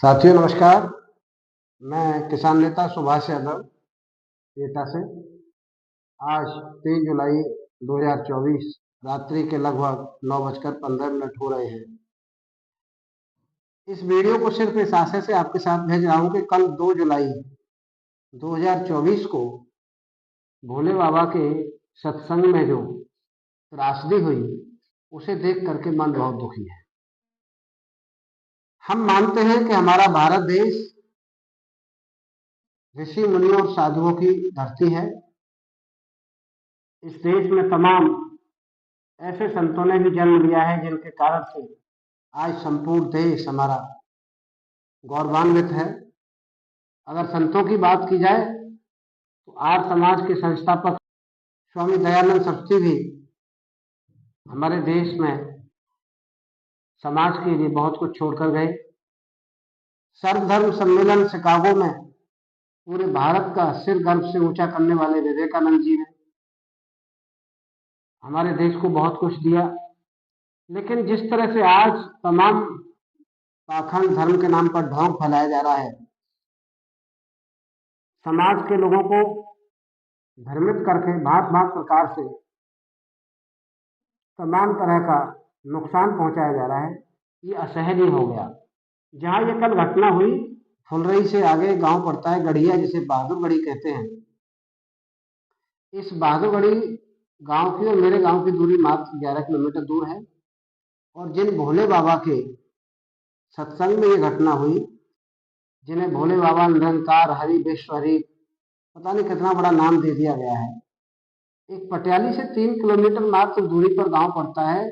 साथियों नमस्कार। मैं किसान नेता सुभाष यादव एटा से। आज 3 जुलाई 2024 रात्रि के लगभग 9:15 हो रहे हैं। इस वीडियो को सिर्फ इस आशय से आपके साथ भेज रहा हूं कि कल 2 जुलाई 2024 को भोले बाबा के सत्संग में जो त्रासदी हुई उसे देख करके मन बहुत दुखी है। हम मानते हैं कि हमारा भारत देश ऋषि मुनियों और साधुओं की धरती है। इस देश में तमाम ऐसे संतों ने भी जन्म लिया है जिनके कारण से आज संपूर्ण देश हमारा गौरवान्वित है। अगर संतों की बात की जाए तो आर्य समाज के संस्थापक स्वामी दयानंद सरस्वती भी हमारे देश में समाज के लिए बहुत कुछ छोड़कर गए। सर्वधर्म सम्मेलन शिकागो में पूरे भारत का सिर गर्व से ऊंचा करने वाले विवेकानंद जी ने हमारे देश को बहुत कुछ दिया। लेकिन जिस तरह से आज तमाम पाखंड धर्म के नाम पर ढोंग फैलाया जा रहा है, समाज के लोगों को भ्रमित करके भांत भांत प्रकार से तमाम तरह का नुकसान पहुंचाया जा रहा है, ये असहनीय हो गया। जहां ये कल घटना हुई, फुलरई से आगे गांव पड़ता है गढ़िया, जिसे बहादुरगढ़ी कहते हैं। इस बहादुरगढ़ी गांव की और मेरे गांव की दूरी मात्र 11 किलोमीटर दूर है। और जिन भोले बाबा के सत्संग में ये घटना हुई, जिन्हें भोले बाबा निरंकार हरि विश्व हरि पता नहीं कितना बड़ा नाम दे दिया गया है, एक पटियाली से 3 किलोमीटर मात्र दूरी पर गांव पड़ता है।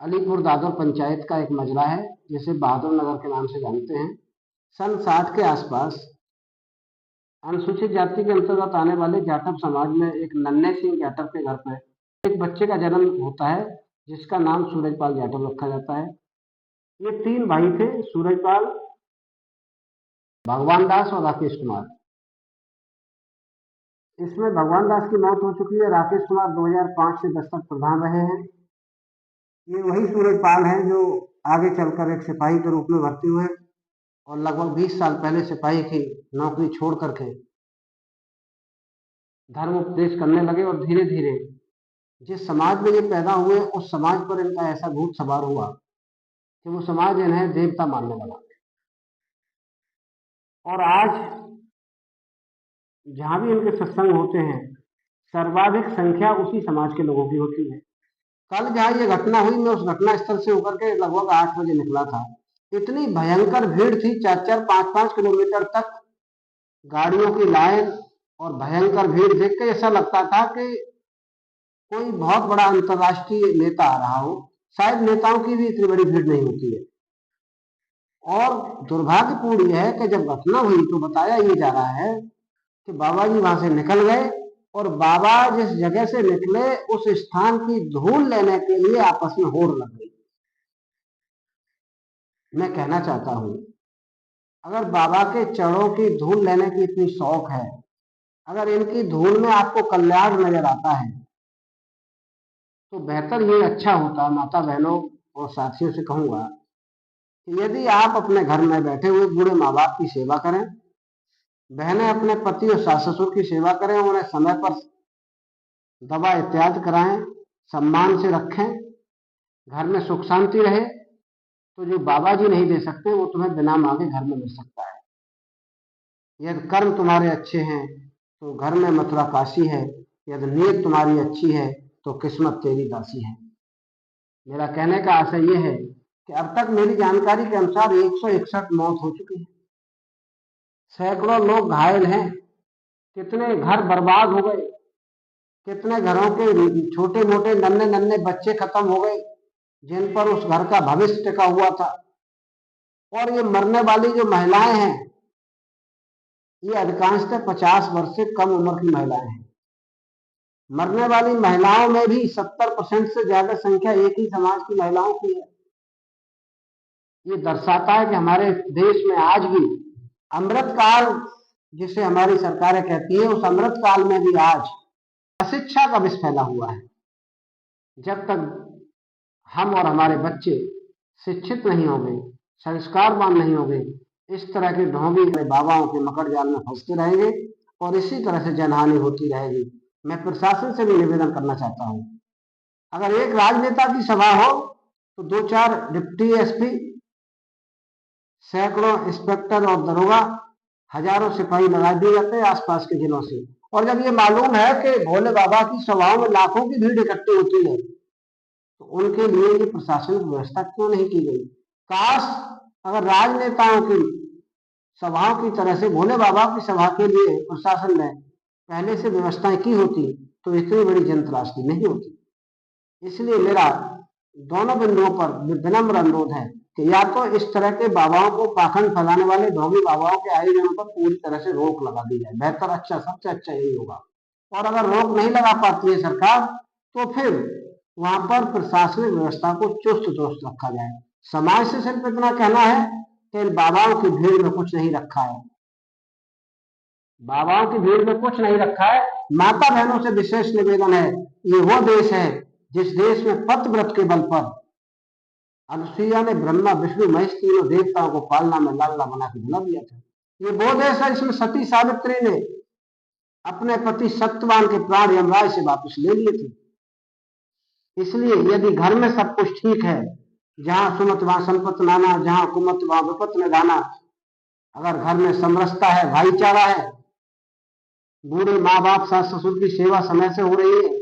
अलीपुर दादर पंचायत का एक मजला है जिसे बहादुर नगर के नाम से जानते हैं। सन 60 के आसपास अनुसूचित जाति के अंतर्गत आने वाले जाटव समाज में एक नन्हे सिंह जाटव के घर पर एक बच्चे का जन्म होता है जिसका नाम सूरजपाल जाटव रखा जाता है। ये 3 भाई थे, सूरजपाल, भगवान दास और राकेश कुमार। इसमें भगवान दास की मौत हो चुकी है। राकेश कुमार 2005 से 10 तक प्रधान रहे हैं। ये वही सूरजपाल हैं जो आगे चलकर एक सिपाही के रूप में भर्ती हुए और लगभग 20 साल पहले सिपाही की नौकरी छोड़ करके धर्म उपदेश करने लगे। और धीरे धीरे जिस समाज में ये पैदा हुए उस समाज पर इनका ऐसा भूत सवार हुआ कि वो समाज इन्हें देवता मानने लगा। और आज जहां भी इनके सत्संग होते हैं, सर्वाधिक संख्या उसी समाज के लोगों की होती है। कल जहां ये घटना हुई, मैं उस घटना स्थल से होकर के लगभग 8 बजे निकला था। इतनी भयंकर भीड़ थी, 4-4, 5-5 किलोमीटर तक गाड़ियों की लाइन और भयंकर भीड़ देख के ऐसा लगता था कि कोई बहुत बड़ा अंतर्राष्ट्रीय नेता आ रहा हो। शायद नेताओं की भी इतनी बड़ी भीड़ नहीं होती है। और दुर्भाग्यपूर्ण यह है कि जब घटना हुई तो बताया ये जा रहा है कि बाबा जी वहां से निकल गए और बाबा जिस जगह से निकले उस स्थान की धूल लेने के लिए आपस में होड़ लग गई। मैं कहना चाहता हूं, अगर बाबा के चरणों की धूल लेने की इतनी शौक है, अगर इनकी धूल में आपको कल्याण नजर आता है, तो बेहतर ये अच्छा होता, माता बहनों और साथियों से कहूंगा कि यदि आप अपने घर में बैठे हुए बूढ़े माँ बाप की सेवा करें, बहनें अपने पति और सास ससुर की सेवा करें, उन्हें समय पर दवा इत्यादि कराएं, सम्मान से रखें, घर में सुख शांति रहे, तो जो बाबा जी नहीं दे सकते वो तुम्हें बिना मांगे घर में मिल सकता है। यदि कर्म तुम्हारे अच्छे हैं तो घर में मथुरा काशी है, यदि नीयत तुम्हारी अच्छी है तो किस्मत तेरी दासी है। मेरा कहने का आशय यह है कि अब तक मेरी जानकारी के अनुसार 161 मौत हो चुकी है, सैकड़ों लोग घायल हैं, कितने घर बर्बाद हो गए, कितने घरों के छोटे मोटे नन्हे नन्हे बच्चे खत्म हो गए जिन पर उस घर का भविष्य टिका हुआ था। और ये मरने वाली जो महिलाएं हैं, ये अधिकांशतः 50 वर्ष से कम उम्र की महिलाएं हैं। मरने वाली महिलाओं में भी 70% से ज्यादा संख्या एक ही समाज की महिलाओं की है। ये दर्शाता है कि हमारे देश में आज भी अमृत काल, जिसे हमारी सरकारें कहती है, उस अमृत काल में भी आज अशिक्षा का विष फैला हुआ है। जब तक हम और हमारे बच्चे शिक्षित नहीं होंगे, संस्कारवान नहीं होंगे, इस तरह के ढोंगी बाबाओं के मकड़ जाल में फंसते रहेंगे और इसी तरह से जनहानि होती रहेगी। मैं प्रशासन से भी निवेदन करना चाहता हूं, अगर एक राजनेता की सभा हो तो 2-4 डिप्टी एसपी, सैकड़ों इंस्पेक्टर और दरोगा, हजारों सिपाही लगा दिए जाते हैं आसपास के जिलों से। और जब ये मालूम है कि भोले बाबा की सभाओं में लाखों की भीड़ इकट्ठी होती है, तो उनके लिए ये प्रशासनिक व्यवस्था क्यों नहीं की गई? काश अगर राजनेताओं की सभाओं की तरह से भोले बाबा की सभा के लिए प्रशासन ने पहले से व्यवस्थाएं की होती तो इतनी बड़ी जनत्राशि नहीं होती। इसलिए मेरा दोनों बिंदुओं पर विनम्र अनुरोध है कि या तो इस तरह के बाबाओं को पाखंड फैलाने वाले ढोंगी बाबाओं के आयोजनों पर पूरी तरह से रोक लगा दी जाए, बेहतर, अच्छा, सबसे अच्छा यही होगा। और अगर रोक नहीं लगा पाती है सरकार, तो फिर वहां पर प्रशासनिक व्यवस्था को चुस्त दुरुस्त रखा जाए। समाज से सिर्फ इतना कहना है कि इन बाबाओं की भीड़ में कुछ नहीं रखा है, बाबाओं की भीड़ में कुछ नहीं रखा है। माता बहनों से विशेष निवेदन है, ये वो देश है जिस देश में पतिव्रत के बल पर अनुसुईया ने ब्रह्मा विष्णु महेश तीनों देवताओं को पालना में लाडला बना के जन्म दिया था। ये वो देश है जिसमें सती सावित्री ने अपने पति सत्यवान के प्राण यमराज से वापस ले लिए थे। इसलिए यदि घर में सब कुछ ठीक है, जहां सुमत वहां संपत नाना, जहां कुमत वहां विपत न गाना, अगर घर में समरसता है, भाईचारा है, बूढ़े माँ बाप सास ससुर की सेवा समय से हो रही है,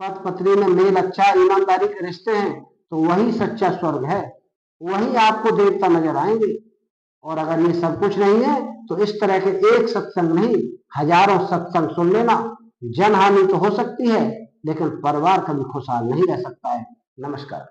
पति पत्नी में मेल अच्छा, ईमानदारी के रिश्ते हैं, तो वही सच्चा स्वर्ग है, वही आपको देवता नजर आएंगे। और अगर ये सब कुछ नहीं है तो इस तरह के एक सत्संग नहीं, हजारों सत्संग सुन लेना। जनहानि तो हो सकती है, लेकिन परिवार कभी खुशहाल नहीं रह सकता है। नमस्कार।